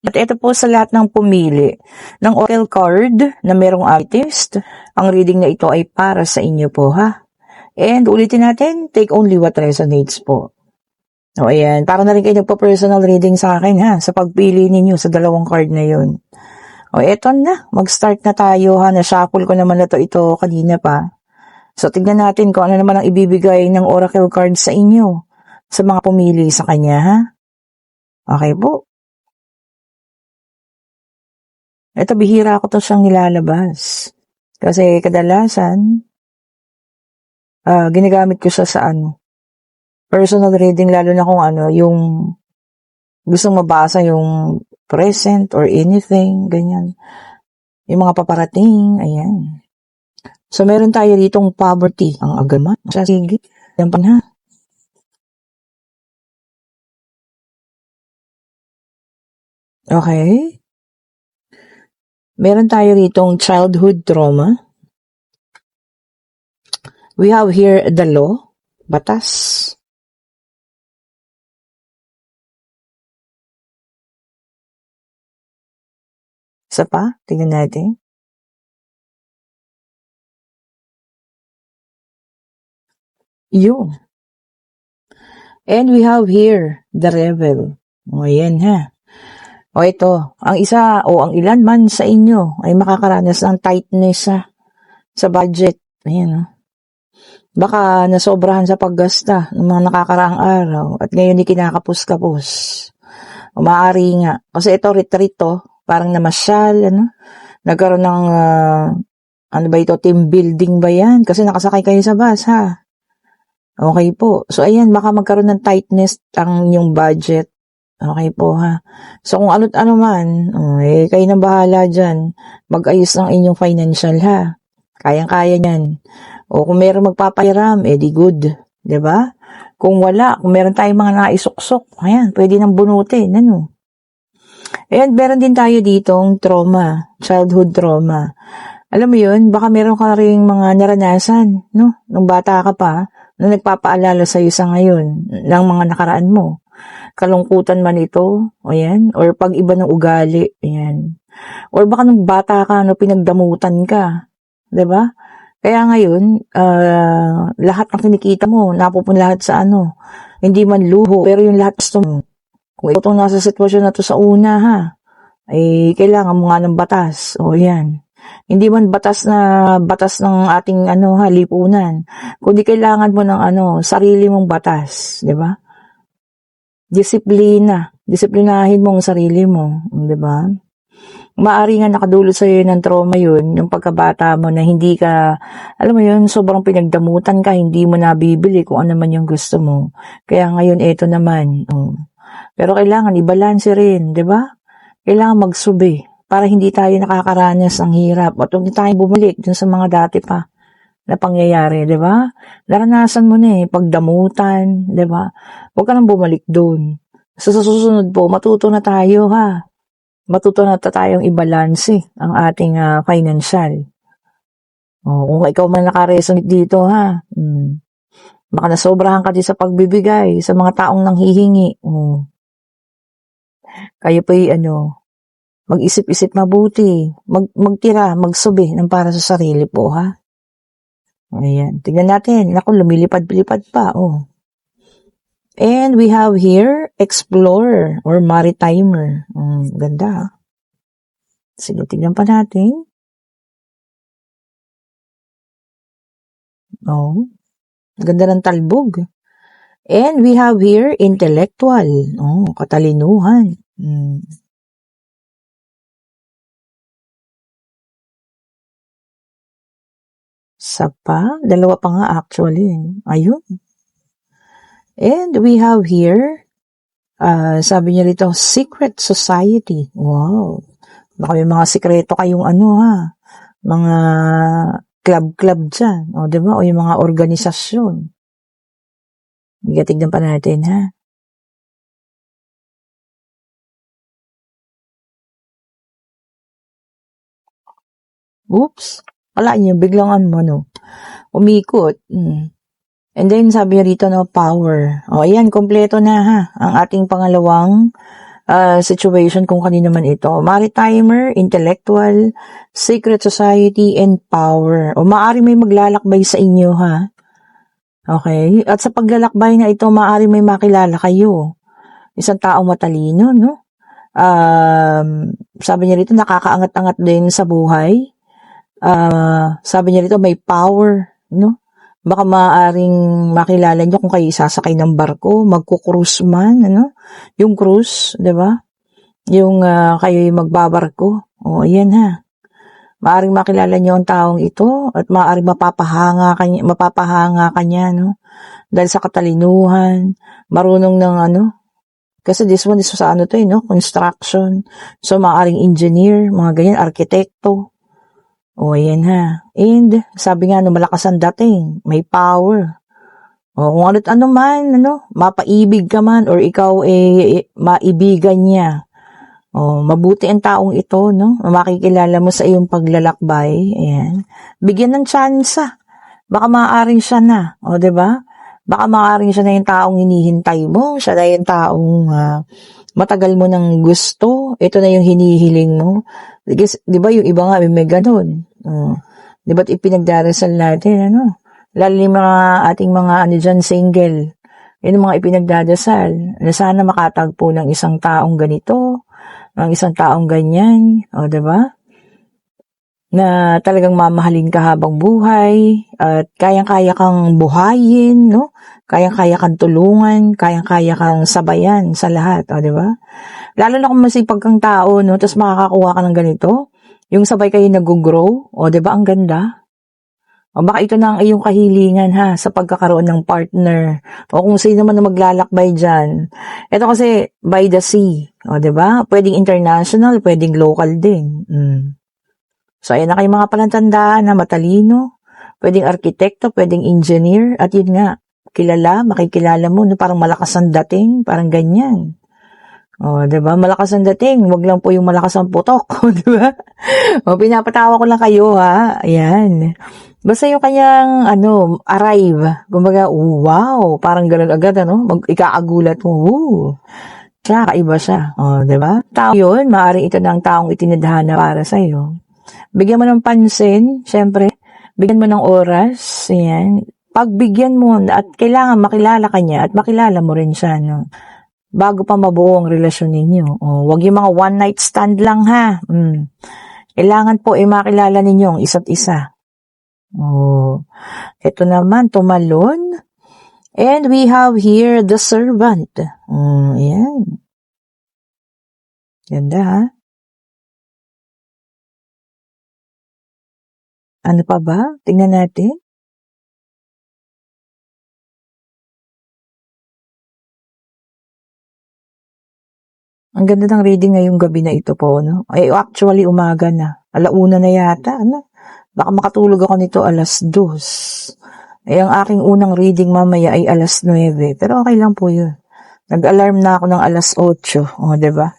At ito po sa lahat ng pumili ng oracle card na merong amethyst, ang reading na ito ay para sa inyo po ha. And ulitin natin, take only what resonates po. O ayan, para na rin kayo nagpa-personal reading sa akin ha, sa pagpili ninyo sa dalawang card na yun. O eto na, mag-start na tayo ha, na-shuffle ko naman na ito kanina pa. So tignan natin kung ano naman ang ibibigay ng oracle card sa inyo, sa mga pumili sa kanya ha. Okay po. Ito, bihira ko to siyang nilalabas. Kasi kadalasan, ginagamit ko siya sa personal reading, lalo na kung yung gustong mabasa yung present or anything, ganyan. Yung mga paparating, ayan. So, meron tayo ditong poverty, ang agama. Sige, yan pa na. Okay. Meron tayo ditong childhood trauma. We have here the law, batas. Isa pa, tingnan natin. Yun. And we have here the rebel. O yan ha. O ito, ang isa o ang ilan man sa inyo ay makakaranas ng tightness sa budget. Ayan o. Baka nasobrahan sa paggasta ng mga nakakaraang araw at ngayon kinakapos-kapos. O maaari nga. Kasi ito retreat to. Parang namasyal, nagkaroon ng, team building ba yan? Kasi nakasakay kayo sa bus, ha? Okay po. So, ayan, baka magkaroon ng tightness ang yung budget. Okay po, ha? So, kung ano't ano man, kayo na bahala dyan. Mag-ayos ng inyong financial, ha? Kayang-kaya yan. O kung meron magpapahiram, di good. Diba? Kung wala, kung meron tayong mga naisuksok, ayan, pwede nang bunutin, And meron din tayo ditong trauma, childhood trauma. Alam mo yun, baka meron ka rin mga naranasan, nung bata ka pa, na nagpapaalala sa'yo sa ngayon, ng mga nakaraan mo. Kalungkutan man ito, ayan, or pag-iba ng ugali, ayan. Or baka nung bata ka, pinagdamutan ka, diba? Kaya ngayon, lahat ng kinikita mo, napupunta lahat sa hindi man luho, pero yung lahat gusto mo. Kung itong nasa sitwasyon na to sa una, ha, ay kailangan mo nga ng batas. O yan. Hindi man batas ng ating lipunan. Kundi kailangan mo ng sarili mong batas. Diba? Disiplina. Disiplinahin mo ang sarili mo. Diba? Maaari nga nakadulot sa'yo ng trauma yun, yung pagkabata mo na hindi ka, alam mo yun, sobrang pinagdamutan ka, hindi mo nabibili kung ano man yung gusto mo. Kaya ngayon, eto naman, Pero kailangan i-balance rin, di ba? Kailangan magsubi para hindi tayo nakakaranas ng hirap at huwag tayo bumalik dun sa mga dati pa na pangyayari, di ba? Naranasan mo na pagdamutan, di ba? Huwag ka nang bumalik dun. So, sa susunod po, matuto na tayo ha. Matuto na tayong i-balance ang ating financial. Kung ikaw man nakaresonate dito ha, baka nasobrahan ka din sa pagbibigay sa mga taong nanghihingi. Kayo po'y mag-isip-isip mabuti, magtira, magsubi ng para sa sarili po, ha? Ayan, tignan natin. Naku, lumilipad-lipad pa, And we have here, explorer or maritimer. Ganda, ha? Sige, tignan pa natin. Ganda ng talbog. And we have here, intellectual. Katalinuhan. Sapa, dalawa pa nga actually. Ayun. And we have here, sabi niya rito, secret society. Wow. Baka may mga sikreto kayong mga club dyan. Diba? O yung mga organisasyon. Tignan pa natin, ha? Oops. Wala niyo, biglang umikot. And then, sabi niya rito, power. Ayan, kompleto na, ha? Ang ating pangalawang situation kung kanino man ito. Maritimer, intellectual, secret society, and power. O maaari may maglalakbay sa inyo, ha? Okay? At sa paglalakbay na ito, maaari may makilala kayo. Isang taong matalino, no? Sabi niya rito, nakakaangat-angat din sa buhay. Sabi niya rito, may power, no? Baka maaaring makilala niyo kung kayo isasakay ng barko, magkukrus man, ano? Yung cruise, di ba? Yung kayo'y magbabarko. O, ayan ha. Maaaring makilala niyo ang taong ito at maaaring mapapahanga kanya, no? Dahil sa katalinuhan, marunong ng ano, kasi this one is sa ano to, no? Construction. So, maaaring engineer, mga ganyan, arkitekto. O, ayan ha. And, sabi nga, no, malakas ang dating. May power. O, kung ano't ano man, ano, mapaibig ka man, or ikaw, maibigan niya. O, mabuti ang taong ito, no? Makikilala mo sa iyong paglalakbay. Ayan. Bigyan ng tsansa. Baka maaaring siya na. O, diba? Baka maaaring siya na yung taong hinihintay mo. Siya na yung taong matagal mo nang gusto. Ito na yung hinihiling mo. Di ba yung iba nga may ganun. Di ba't ipinagdarasal natin, ano? Lalo yung mga ating mga ano dyan, single. Yun ang mga ipinagdadasal. Na sana makatagpo ng isang taong ganito, ng isang taong ganyan. O, di ba? Na talagang mamahalin ka habang buhay at kayang-kaya kang buhayin, no? Kayang-kaya kang tulungan, kayang-kaya kang sabayan sa lahat, o, di ba? Lalo na kung masipag kang tao, no? Tapos makakakuha ka ng ganito, yung sabay kayo nag-grow, o, di ba? Ang ganda. O, baka ito na ang iyong kahilingan, ha, sa pagkakaroon ng partner. O kung sino man na maglalakbay dyan. Ito kasi by the sea, o, di ba? Pwedeng international, pwedeng local din. So, ayan na kayo mga palatandaan na matalino, pwedeng arkitekto, pwedeng engineer, at yun nga, makikilala mo, no, parang malakas ang dating, parang ganyan. O, diba? Malakas ang dating, wag lang po yung malakas ang putok, o, diba? O, pinapatawa ko lang kayo, ha? Ayan. Basta yung kanyang, arrive, kumbaga, wow, parang ganun agad, ikaagulat mo, kakaiba siya, o, diba? Tao yun, maaaring ito na ang taong itinadhana para sa'yo. Bigyan mo ng pansin, syempre, bigyan mo ng oras, yan. Pagbigyan mo, at kailangan makilala ka niya, at makilala mo rin siya, no? Bago pa mabuo ang relasyon ninyo. O, wag yung mga one night stand lang, ha? Kailangan po, makilala ninyo ang isa't isa. O, ito naman, tumalon. And we have here the servant. Ayan. Ganda, ha? Ano pa ba? Tingnan natin. Ang ganda ng reading ngayong gabi na ito po, no? Ay, actually, umaga na. 1:00 na yata, ano? Baka makatulog ako nito 2:00. Ang aking unang reading mamaya ay 9:00. Pero okay lang po yun. Nag-alarm na ako ng 8:00. O, diba?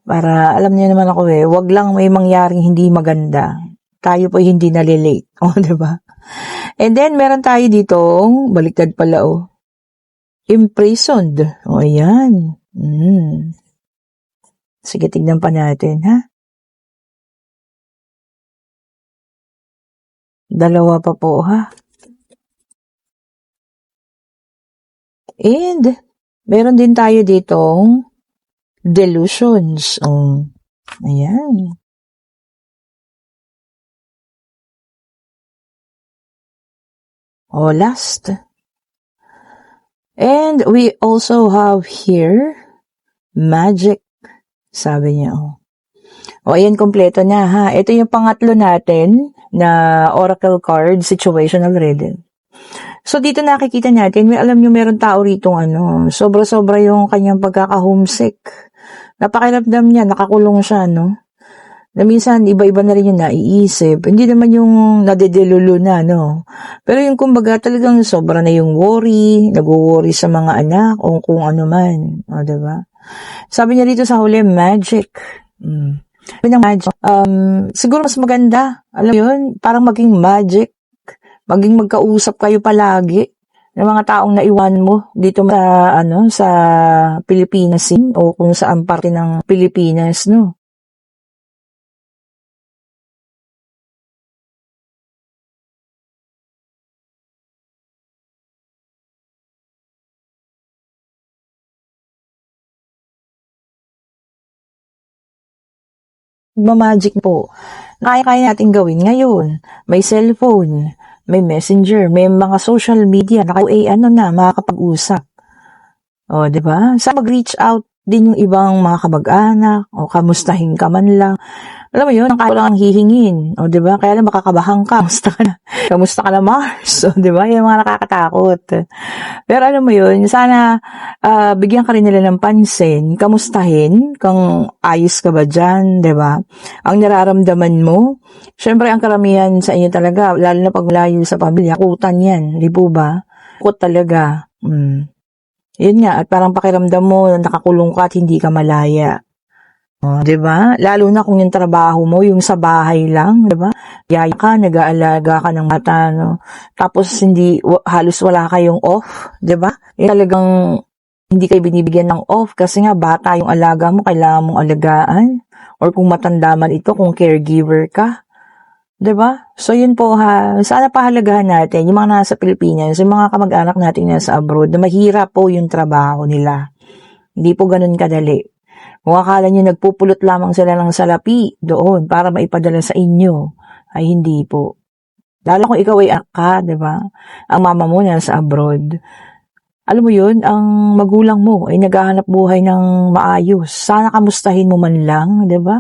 Para, alam niyo naman ako wag lang may mangyaring hindi maganda. Tayo po hindi nalilate. O, diba? And then, meron tayo ditong, baliktad pala, imprisoned. O, ayan. Sige, tignan pa natin, ha? 2 pa po, ha? And, meron din tayo ditong delusions. O, ayan. O, last. And we also have here magic. Sabi niya, O, ayan, kompleto na, ha? Ito yung pangatlo natin na oracle card, situational reading. So, dito nakikita natin, alam nyo, meron tao rito, sobra-sobra yung kanyang pagkaka-homesick. Napakiramdam niya, nakakulong siya, no? Na minsan, iba-iba na rin yung naiisip. Hindi naman yung nadedelulo na, no? Pero yung kumbaga, talagang sobra na yung worry, nag-worry sa mga anak, o kung ano man. O, diba? Sabi niya dito sa huli, magic. Magic. Siguro mas maganda. Alam mo yun, parang maging magic. Maging magkausap kayo palagi. ng mga taong naiwan mo dito sa Pilipinas o kung saan parte ng Pilipinas, no? Magic po. Kaya natin gawin ngayon. May cellphone, may messenger, may mga social media na kayo makakapag-usap. O, di ba? Sa mag-reach out din yung ibang mga kamag-anak o kamustahin ka man lang. Alam mo yun, ang kaya lang hihingin. O, di ba? Kaya lang makakabahan ka. Kamusta ka na? Kamusta ka na, Mars? O, di ba? Yung mga nakakatakot. Pero alam mo yun, sana bigyan ka rin nila ng pansin. Kamustahin kung ayos ka ba dyan, di ba? Ang nararamdaman mo. Syempre, ang karamihan sa inyo talaga, lalo na pag malayo sa pamilya, kutan yan. Di po ba? Kut talaga. Yun nga, at parang pakiramdam mo na nakakulong ka at hindi ka malaya. Oh, 'di ba? Lalo na kung yung trabaho mo yung sa bahay lang, 'di ba? Yaya ka, nag-aalaga ka ng bata, no? Tapos halos wala kayong off, 'di ba? Talagang hindi kayo binibigyan ng off kasi nga bata yung alaga mo, kailangan mong alagaan. Or kung matanda man ito, kung caregiver ka, 'di ba? So yun po sana pahalagahan natin yung mga nasa Pilipinas, yung mga kamag-anak natin nasa abroad, na mahirap po yung trabaho nila. Hindi po ganun kadali. Kung akala nyo nagpupulot lamang sila ng salapi doon para maipadala sa inyo, ay hindi po. Lalo kung ikaw ay anak ka, di ba? Ang mama mo nasa abroad. Alam mo yun, ang magulang mo ay naghahanap buhay ng maayos. Sana kamustahin mo man lang, di ba?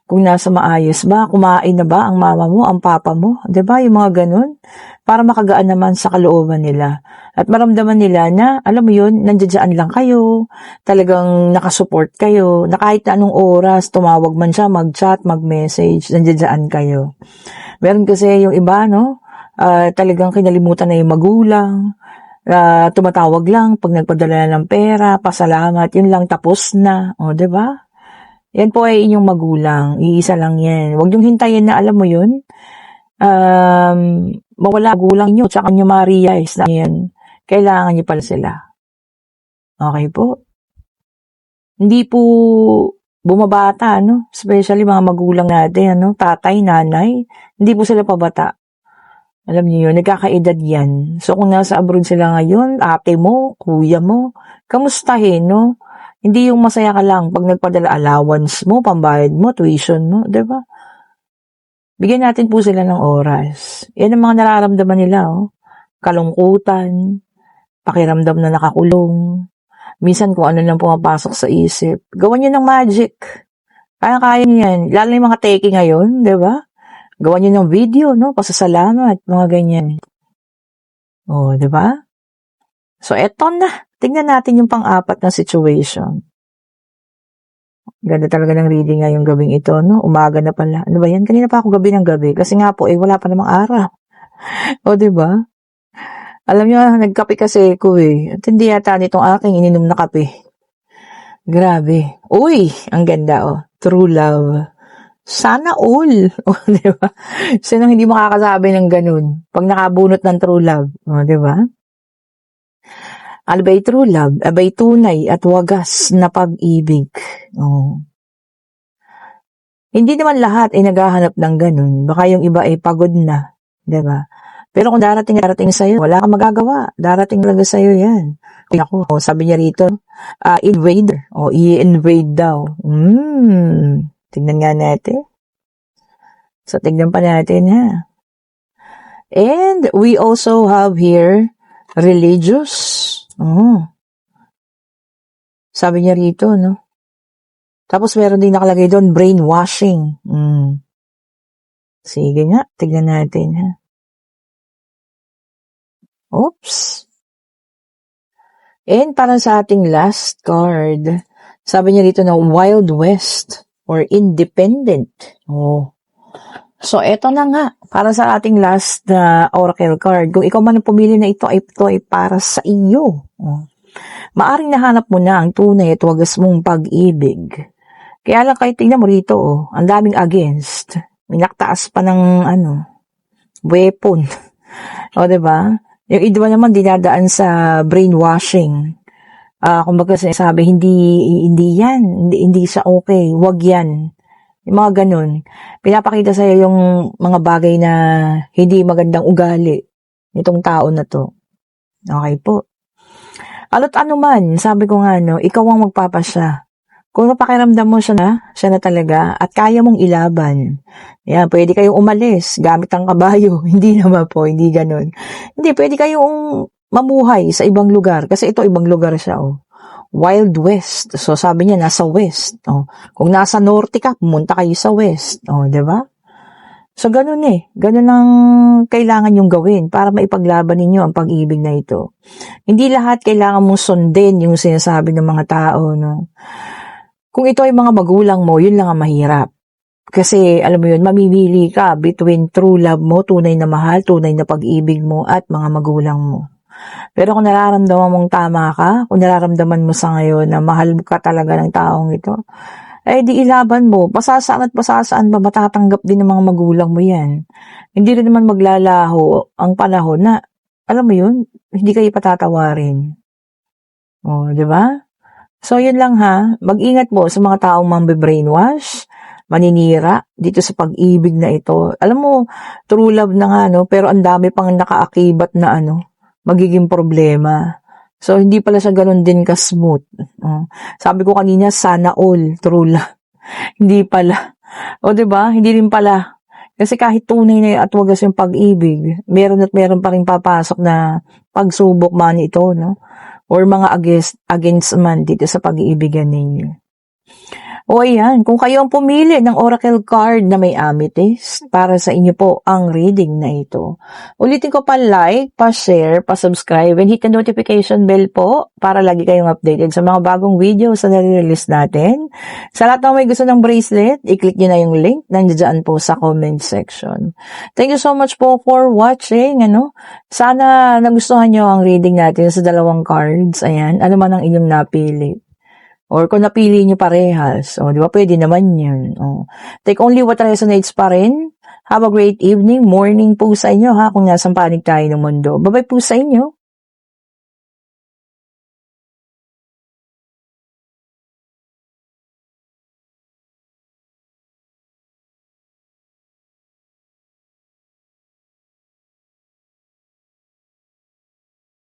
Kung nasa maayos ba, kumain na ba ang mama mo, ang papa mo, 'di ba? Yung mga ganun, para makagaan naman sa kalooban nila. At maramdaman nila na, alam mo yun, nandiyan lang kayo, talagang nakasupport kayo, na kahit na anong oras, tumawag man siya, mag-chat, mag-message, nandiyan kayo. Meron kasi yung iba, no? Talagang kinalimutan na yung magulang, tumatawag lang pag nagpadala ng pera, pasalamat, yun lang, tapos na, o, 'di ba? Yan po ay inyong magulang. Iisa lang yan. Huwag niyong hintayin na alam mo yun. Mawala magulang niyo tsaka niyo ma-realize na yan. Kailangan niyo pala sila. Okay po? Hindi po bumabata, no? Especially mga magulang natin, ano? Tatay, nanay. Hindi po sila pabata. Alam niyo yun, nagkakaedad yan. So kung nasa abroad sila ngayon, ate mo, kuya mo, kamustahin, no? Hindi yung masaya ka lang pag nagpadala allowance mo, pambayad mo, tuition mo, 'di ba? Bigyan natin po sila ng oras. Yan ang mga nararamdaman nila, oh. Kalungkutan, pakiramdam na nakakulong. Minsan kung ano lang pumapasok sa isip. Gawan niyo ng magic. Kaya-kaya niyo yan. Lalo yung mga take ngayon, 'di ba? Gawan niyo ng video, no? Pasasalamat, mga ganyan. Oh, 'di ba? So eto na. Tingnan natin yung pang-apat na situation. Ganda talaga ng reading ngayong gabing ito, no? Umaga na pala. Ano ba yan? Kanina pa ako gabi ng gabi. Kasi nga po, wala pa namang araw. O, diba? Alam nyo, nagkape kasi ako eh. At hindi yata nitong aking ininom na kape. Grabe. Uy, ang ganda, oh. True love. Sana all. O, diba? Sino hindi makakasabi ng ganun? Pag nakabunot ng true love. O, diba? Albay true love, abay tunay at wagas na pag-ibig. Oh. Hindi naman lahat ay naghahanap ng ganun. Baka yung iba ay pagod na. Diba? Pero kung darating sa'yo, wala kang magagawa. Darating talaga sa'yo yan. Ako, sabi niya rito, invader. O, i-invade daw. Tingnan nga natin. So, tingnan pa natin, ha. And we also have here, religious. Sabi niya rito, no? Tapos meron din nakalagay doon, brainwashing. Sige nga, tignan natin, ha? Oops. And para sa ating last card, sabi niya rito na Wild West or Independent. Oh. So, eto na nga, para sa ating last oracle card. Kung ikaw man ang pumili na ito ay para sa iyo. Oh. Maaring nahanap mo na ang tunay at wagas mong pag-ibig. Kaya lang kahit tingnan mo rito, oh, ang daming against. May naktaas pa ng, weapon. O, diba? Yung iba naman dinadaan sa brainwashing. Kumbaga sinasabi, hindi yan, hindi siya okay, wag yan. Yung mga ganun. Pinapakita sa'yo yung mga bagay na hindi magandang ugali nitong tao na to. Okay po. Ano't ano man, sabi ko nga, no, ikaw ang magpapasya. Kung napakiramdam mo siya na talaga, at kaya mong ilaban, yan, pwede kayong umalis gamit ang kabayo. Hindi naman po, hindi ganun. Hindi, pwede kayong mamuhay sa ibang lugar. Kasi ito, ibang lugar siya, oh. Wild West. So, sabi niya, nasa West. Oh. Kung nasa Norte ka, pumunta kayo sa West. Oh, di ba? So, ganun eh. Ganun ang kailangan yung gawin para maipaglaban ninyo ang pag-ibig na ito. Hindi lahat kailangan mong sundin yung sinasabi ng mga tao, no? Kung ito ay mga magulang mo, yun lang ang mahirap. Kasi, alam mo yun, mamimili ka between true love mo, tunay na mahal, tunay na pag-ibig mo, at mga magulang mo. Pero kung nararamdaman mong tama ka, kung nararamdaman mo sa ngayon na mahal ka talaga ng taong ito, eh di ilaban mo. Pasasaan at pasasaan ba matatanggap din ng mga magulang mo yan. Hindi rin naman maglalaho ang panahon na, alam mo yun, hindi kayo patatawarin. O, di ba? So, yun lang ha. Mag-ingat mo sa mga taong mambe-brainwash, maninira dito sa pag-ibig na ito. Alam mo, true love na nga, no? Pero ang dami pang nakaakibat na magiging problema. So, hindi pala siya ganun din ka-smooth. Sabi ko kanina, sana all true love. Hindi pala. O, diba? Hindi rin pala. Kasi kahit tunay na at wagas yung pag-ibig, meron at meron pa rin papasok na pagsubok man ito, no? Or mga against man dito sa pag-iibigan ninyo. O ayan, kung kayo ang pumili ng oracle card na may amethyst, para sa inyo po ang reading na ito. Ulitin ko pa like, pa-share, pa-subscribe, and hit the notification bell po para lagi kayong updated sa mga bagong videos na nare-release natin. Sa lahat ng may gusto ng bracelet, i-click nyo na yung link nandiyan po sa comment section. Thank you so much po for watching. Sana nagustuhan nyo ang reading natin sa dalawang cards. Ayan, ano man ang inyong napili. Or kung napili nyo parehas, di ba, pwede naman yun. Take only what resonates pa rin. Have a great evening, morning po sa inyo, ha, kung nasang panig tayo ng mundo. Bye-bye po sa inyo.